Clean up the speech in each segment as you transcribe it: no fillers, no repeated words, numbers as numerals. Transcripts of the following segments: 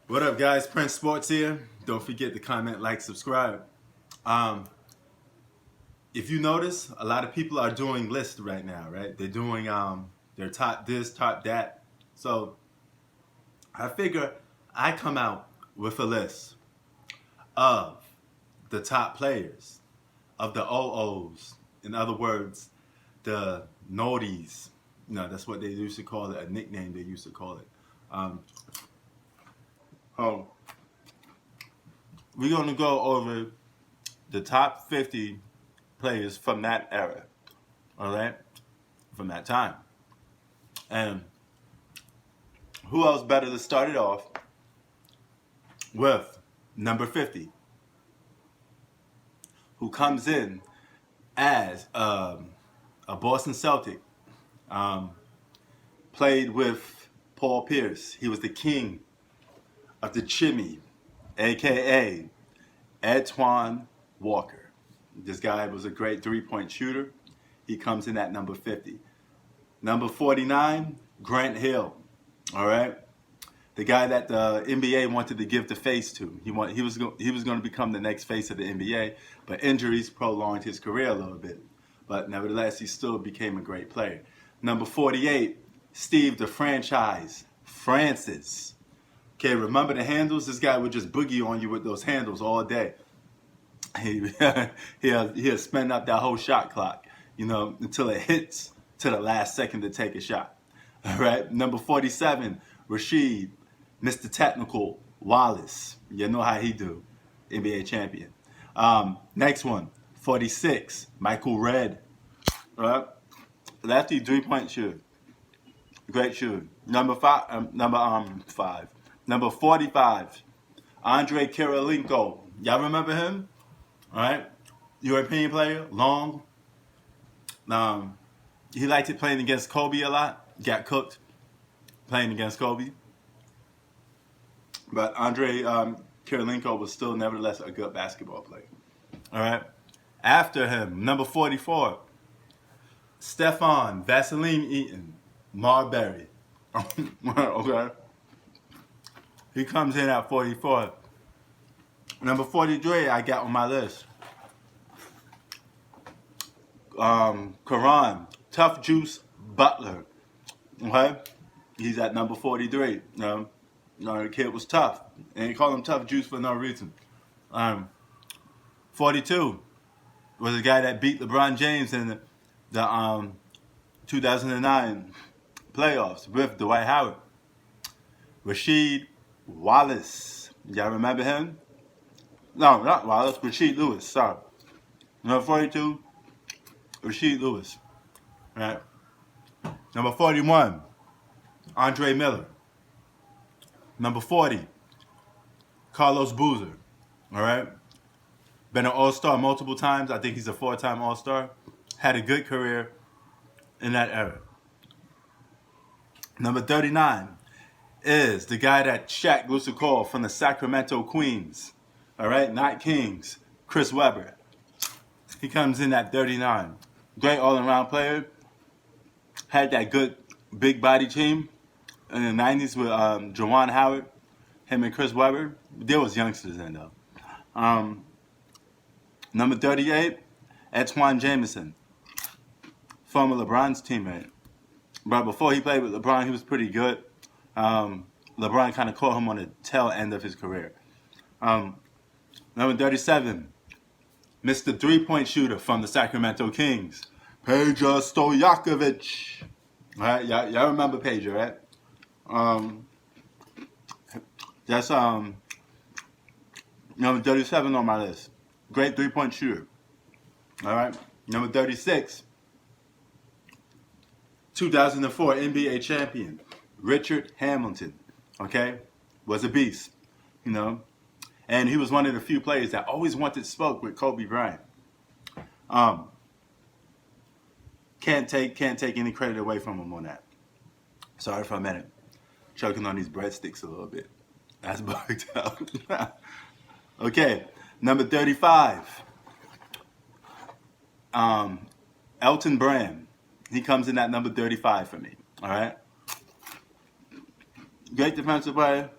What up, guys? Prince Sports here. Don't forget to comment, like, subscribe. Um, if you notice, a lot of people are doing lists right now, right? They're doing their top this, top that. So I figure I come out with a list of the top players, of the OOs. In other words, the Naughties. No, that's what they used to call it, a nickname they used to call it. Um, oh, we're going to go over the top 50 players from that era, all right, from that time. And who else better to start it off with number 50, who comes in as a Boston Celtic, um, played with Paul Pierce. He was the king of the Chimney, a.k.a. Antoine Walker. This guy was a great three-point shooter. He comes in at number 50. Number 49, Grant Hill. All right, the guy that the NBA wanted to give the face to. He was going to become the next face of the NBA, but injuries prolonged his career a little bit. But nevertheless, he still became a great player. Number 48, Steve the Franchise Francis. Okay, remember the handles? This guy would just boogie on you with those handles all day. He'll spend up that whole shot clock, until it hits to the last second to take a shot. All right, number 47, Rasheed, Mr. Technical Wallace. You know how he do, NBA champion. Next one, 46, Michael Redd. All right, lefty three-point shooter, great shooter. Number 45, Andre Kirilenko. Y'all remember him? All right, European player, long. He liked it playing against Kobe a lot. Got cooked playing against Kobe. But Andre Kirilenko was still nevertheless a good basketball player. All right. After him, number 44, Stefan Vaseline Eaton Marbury. Okay. He comes in at 44. Number 43, I got on my list. Karan Tough Juice Butler. Okay, he's at number 43. The kid was tough, and they call him Tough Juice for no reason. 42 was the guy that beat LeBron James in the 2009 playoffs with Dwight Howard. Rasheed Wallace. Y'all remember him? No, not Wallace. Rasheed Lewis. Sorry. Number 42, Rasheed Lewis. All right. Number 41, Andre Miller. Number 40, Carlos Boozer. All right. Been an all-star multiple times. I think he's a 4-time all-star. Had a good career in that era. Number 39 is the guy that Shaq used to call from the Sacramento Queens. All right. Not Kings. Chris Webber. He comes in at 39. Great all-around player. Had that good big body team in the 90s with Juwan Howard, him and Chris Webber. There was youngsters in though. Number 38, Antoine Jamison, former LeBron's teammate. But before he played with LeBron, he was pretty good. LeBron kind of caught him on the tail end of his career. Number 37, Mr. Three-Point Shooter from the Sacramento Kings, Peja Stojakovic. All right, y'all remember Peja, right? That's number 37 on my list. Great three-point shooter. All right, number 36, 2004 NBA champion, Richard Hamilton. Okay, was a beast, and he was one of the few players that always wanted smoke with Kobe Bryant. Can't take any credit away from him on that. Sorry for a minute. Choking on these breadsticks a little bit. That's bugged out. Okay, number 35. Elton Brand. He comes in at number 35 for me. All right. Great defensive player.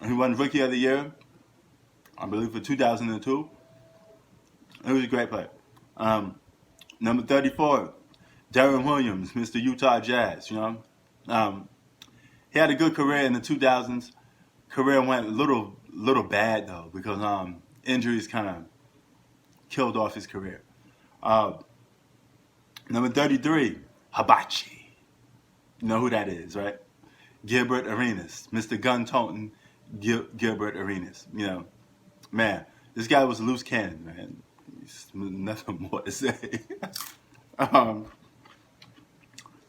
He won Rookie of the Year, I believe, for 2002. He was a great player. Number 34, Darren Williams, Mr. Utah Jazz. He had a good career in the 2000s. Career went a little bad though because injuries kind of killed off his career. Number 33, Hibachi. You know who that is, right? Gilbert Arenas, Mr. Gun-toting Gilbert Arenas. Man, this guy was a loose cannon, man. There's nothing more to say.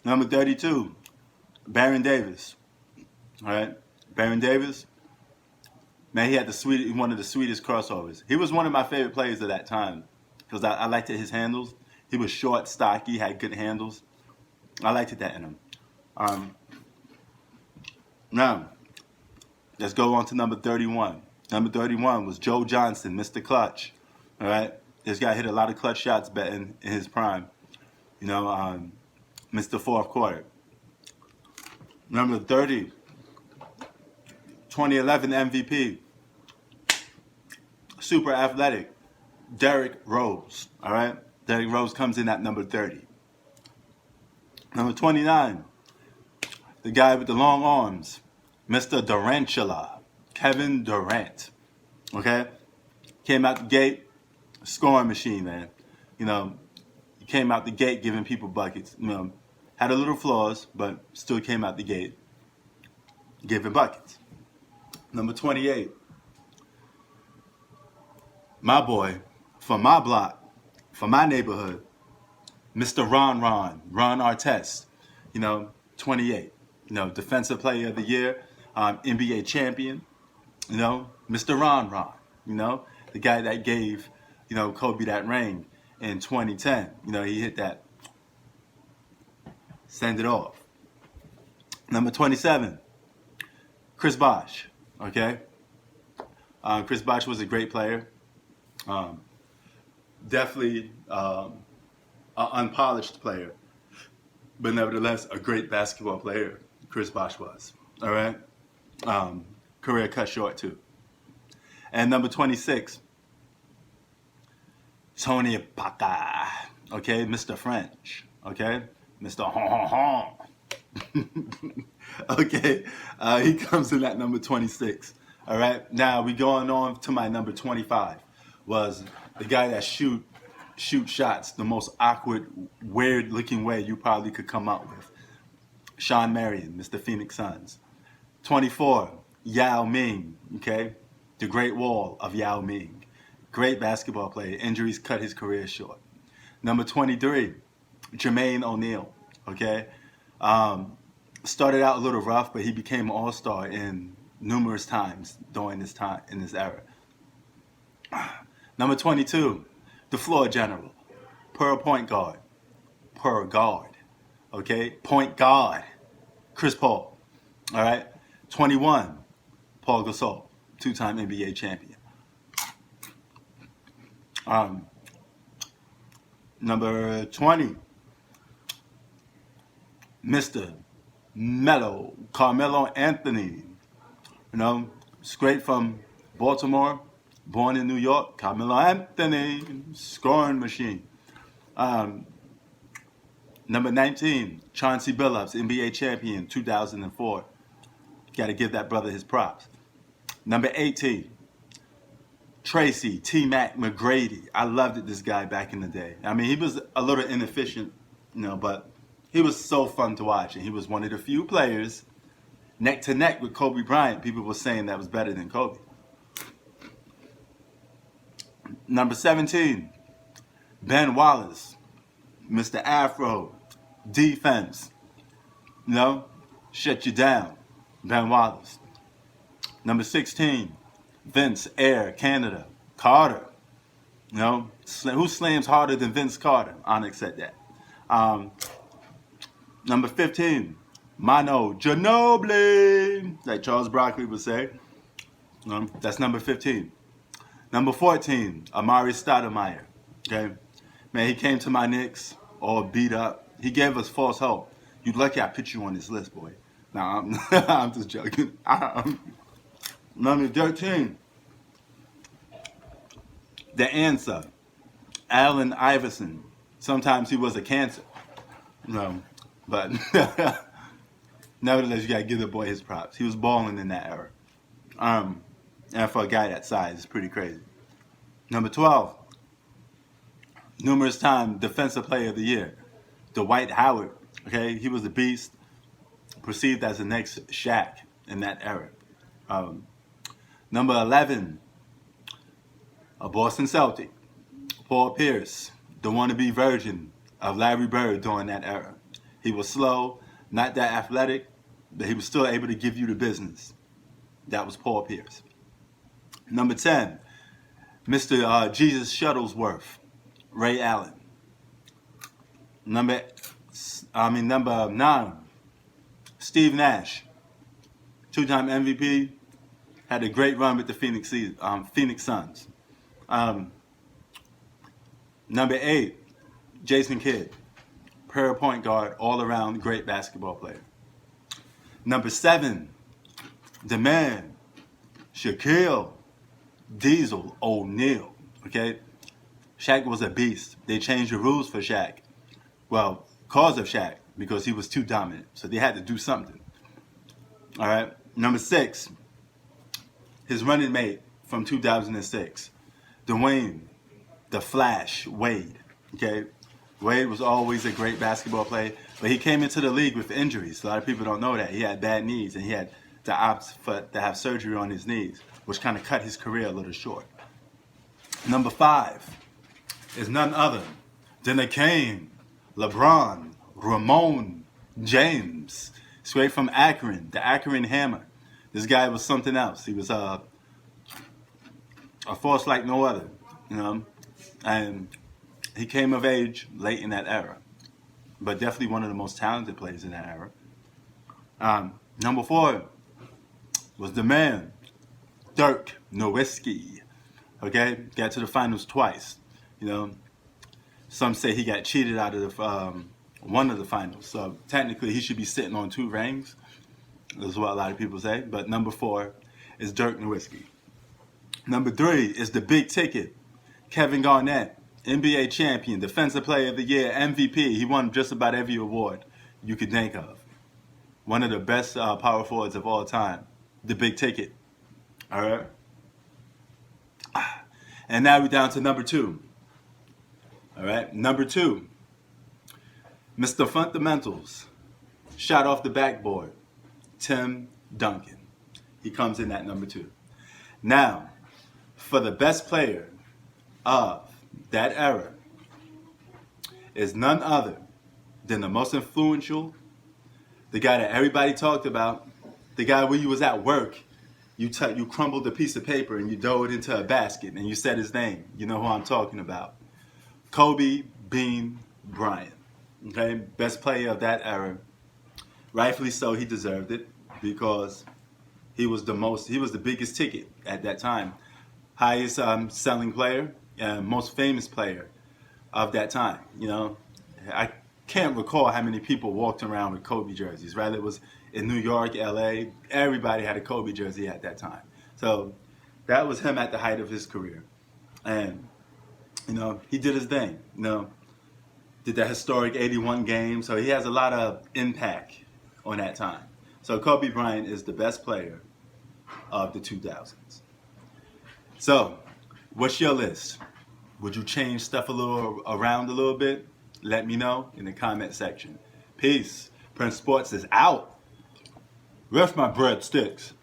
Number 32, Baron Davis. All right, Baron Davis. Man, he had one of the sweetest crossovers. He was one of my favorite players of that time because I liked his handles. He was short, stocky, had good handles. I liked that in him. Now, let's go on to number 31. Number 31 was Joe Johnson, Mr. Clutch. All right, this guy hit a lot of clutch shots in his prime. Mr. Fourth Quarter. Number 30, 2011 MVP, super athletic, Derrick Rose. All right, Derrick Rose comes in at number 30. Number 29, the guy with the long arms, Mr. Durantula, Kevin Durant. Okay, came out the gate, scoring machine, man. He came out the gate giving people buckets. Had a little flaws, but still came out the gate giving buckets. Number 28, my boy, from my block, from my neighborhood, Mr. Ron Artest. 28. Defensive Player of the Year, NBA champion. Mr. Ron. The guy that gave, Kobe that ring in 2010. He hit that. Send it off. Number 27, Chris Bosh. Okay? Chris Bosh was a great player. Definitely an unpolished player. But nevertheless, a great basketball player, Chris Bosh was. All right? Career cut short, too. And number 26, Tony Parker. Okay? Mr. French. Okay? Mr. Hon. Okay? He comes in at number 26. All right? Now, we going on to my number 25. Was the guy that shoot shots the most awkward, weird-looking way you probably could come up with. Sean Marion, Mr. Phoenix Suns. 24, Yao Ming, okay? The Great Wall of Yao Ming. Great basketball player. Injuries cut his career short. Number 23, Jermaine O'Neal, okay? Started out a little rough, but he became an all-star in numerous times during this time, in this era. Number 22, the floor general, point guard, okay? Point guard, Chris Paul, all right? 21, Paul Gasol, two-time NBA champion. Number 20, Mr. Carmelo Anthony, straight from Baltimore, born in New York, Carmelo Anthony, scoring machine. Number 19, Chauncey Billups, NBA champion, 2004. Got to give that brother his props. Number 18, Tracy T-Mac McGrady. I loved this guy back in the day. I mean, he was a little inefficient, but he was so fun to watch. And he was one of the few players neck to neck with Kobe Bryant. People were saying that was better than Kobe. Number 17, Ben Wallace, Mr. Afro, defense. Shut you down, Ben Wallace. Number 16, Vince Air Canada, Carter. Who slams harder than Vince Carter? Onyx said that. Number 15, Manu Ginobili, like Charles Barkley would say. That's number 15. Number 14, Amari Stoudemire. Okay, man, he came to my Knicks all beat up. He gave us false hope. You lucky I put you on this list, boy. Nah, I'm just joking. Number 13, the answer, Allen Iverson. Sometimes he was a cancer. But nevertheless, you gotta give the boy his props. He was balling in that era. And for a guy that size, it's pretty crazy. Number 12, numerous time Defensive Player of the Year, Dwight Howard. Okay, he was a beast, perceived as the next Shaq in that era. Number 11, a Boston Celtic, Paul Pierce, the wannabe version of Larry Bird during that era. He was slow, not that athletic, but he was still able to give you the business. That was Paul Pierce. Number 10, Mr. Jesus Shuttlesworth, Ray Allen. Number 9, Steve Nash, two-time MVP, had a great run with the Phoenix Suns. Number 8, Jason Kidd, prayer point guard, all-around great basketball player. Number 7, the man, Shaquille Diesel O'Neal. Okay, Shaq was a beast. They changed the rules for Shaq. Well, cause of Shaq, because he was too dominant. So they had to do something. All right. Number 6, his running mate from 2006, Dwayne the Flash Wade. Okay, Wade was always a great basketball player, but he came into the league with injuries. A lot of people don't know that. He had bad knees, and he had to opt to have surgery on his knees, which kind of cut his career a little short. Number 5 is none other than the King, LeBron, Ramon James, straight from Akron, the Akron Hammer. This guy was something else. He was a force like no other, and he came of age late in that era, but definitely one of the most talented players in that era. Number 4 was the man, Dirk Nowitzki. Okay, got to the finals twice. Some say he got cheated out of one of the finals, so technically he should be sitting on 2 rings. That's what a lot of people say. But number 4 is Dirk Nowitzki. Number 3 is the big ticket, Kevin Garnett, NBA champion, Defensive Player of the Year, MVP. He won just about every award you could think of. One of the best power forwards of all time. The big ticket. All right. And now we're down to number 2. All right. Number 2, Mr. Fundamentals, shot off the backboard, Tim Duncan. He comes in at number 2. Now, for the best player of that era is none other than the most influential, the guy that everybody talked about, the guy when you was at work, you crumbled a piece of paper and you dove it into a basket and you said his name. You know who I'm talking about. Kobe Bean Bryant. Okay, best player of that era. Rightfully so, he deserved it because he was the biggest ticket at that time. Highest selling player and most famous player of that time. I can't recall how many people walked around with Kobe jerseys. Rather, it was in New York, LA, everybody had a Kobe jersey at that time. So that was him at the height of his career. And, he did his thing, did that historic 81 game. So he has a lot of impact on that time. So Kobe Bryant is the best player of the 2000s. So what's your list? Would you change stuff around a little bit? Let me know in the comment section. Peace. Prince Sports is out. Where's my breadsticks?